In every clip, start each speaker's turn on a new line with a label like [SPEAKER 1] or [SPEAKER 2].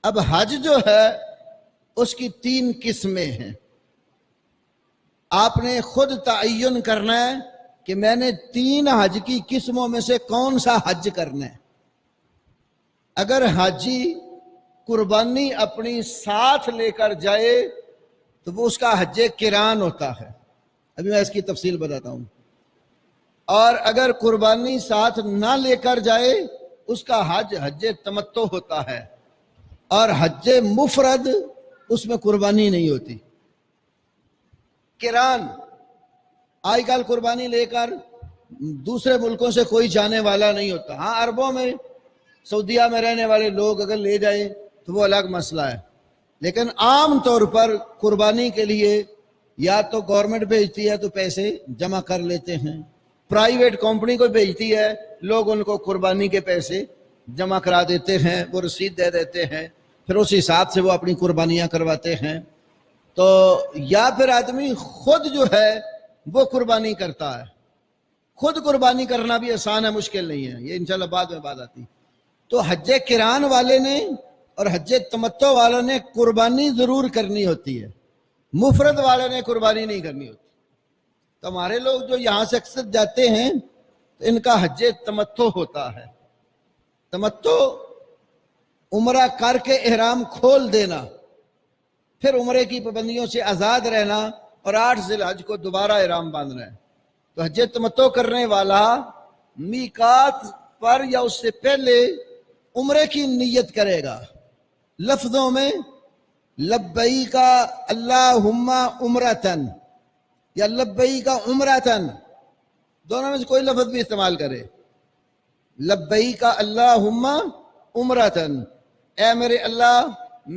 [SPEAKER 1] اب حج جو ہے اس کی 3 قسمیں ہیں. آپ نے خود تعین کرنا ہے کہ میں نے 3 حج کی قسموں میں سے کون سا حج کرنا ہے. اگر حاجی قربانی اپنی ساتھ لے کر جائے تو وہ اس کا حج قران ہوتا ہے. ابھی میں اس کی تفصیل بتاتا ہوں. اور اگر قربانی ساتھ نہ لے کر جائے اس کا حج تمتع ہوتا ہے. اور حج مفرد اس میں قربانی نہیں ہوتی. قران آج کل قربانی لے کر دوسرے ملکوں سے کوئی جانے والا نہیں ہوتا. ہاں عربوں میں سعودیہ میں رہنے والے لوگ اگر لے جائیں تو وہ الگ مسئلہ ہے. لیکن عام طور پر قربانی کے لیے یا تو گورنمنٹ بھیجتی ہے تو پیسے جمع کر لیتے ہیں, پرائیویٹ کمپنی کو بھیجتی ہے, لوگ ان کو قربانی کے پیسے جمع کرا دیتے ہیں, وہ رسید دے دیتے ہیں, پھر اس حساب سے وہ اپنی قربانیاں کرواتے ہیں. تو یا پھر آدمی خود جو ہے وہ قربانی کرتا ہے. خود قربانی کرنا بھی آسان ہے, مشکل نہیں ہے, یہ انشاءاللہ بعد میں بات آتی. تو حج قران والے نے اور حج تمتع والوں نے قربانی ضرور کرنی ہوتی ہے, مفرد والے نے قربانی نہیں کرنی ہوتی. تو ہمارے لوگ جو یہاں سے اکثر جاتے ہیں تو ان کا حج تمتع ہوتا ہے. تمتع عمرہ کر کے احرام کھول دینا, پھر عمرے کی پابندیوں سے آزاد رہنا اور 8 ذی الحج کو دوبارہ احرام باندھنا ہے. تو حج تمتع کرنے والا میقات پر یا اس سے پہلے عمرے کی نیت کرے گا, لفظوں میں لبیک اللہم عمرتن یا لبیک عمرتن, دونوں میں سے کوئی لفظ بھی استعمال کرے. لبیک اللہم عمرتن, اے میرے اللہ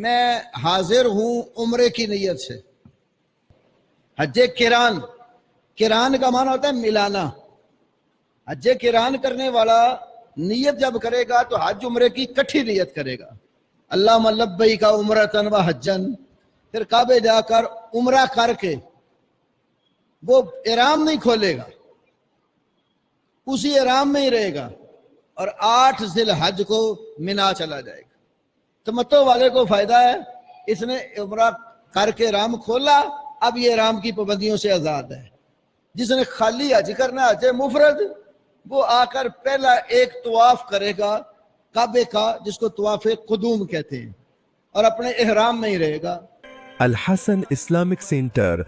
[SPEAKER 1] میں حاضر ہوں عمرے کی نیت سے. حج قران, قران کا معنی ہوتا ہے ملانا. حج قران کرنے والا نیت جب کرے گا تو حج عمرے کی کٹھی نیت کرے گا. اللہم لبیک عمرتن و حجن, پھر کعبے جا کر عمرہ کر کے وہ احرام نہیں کھولے گا, اسی احرام میں ہی رہے گا اور 8 ذی الحج کو منا چلا جائے گا. تمتع والے کو فائدہ ہے, اس نے عمرہ کر کے احرام کھولا, اب یہ احرام کی پابندیوں سے آزاد ہے. جس نے خالی حج کرنا حج مفرد, وہ آ کر پہلا ایک طواف کرے گا کعبے کا جس کو طواف قدوم کہتے ہیں, اور اپنے احرام میں ہی رہے گا.
[SPEAKER 2] الحسن اسلامک سینٹر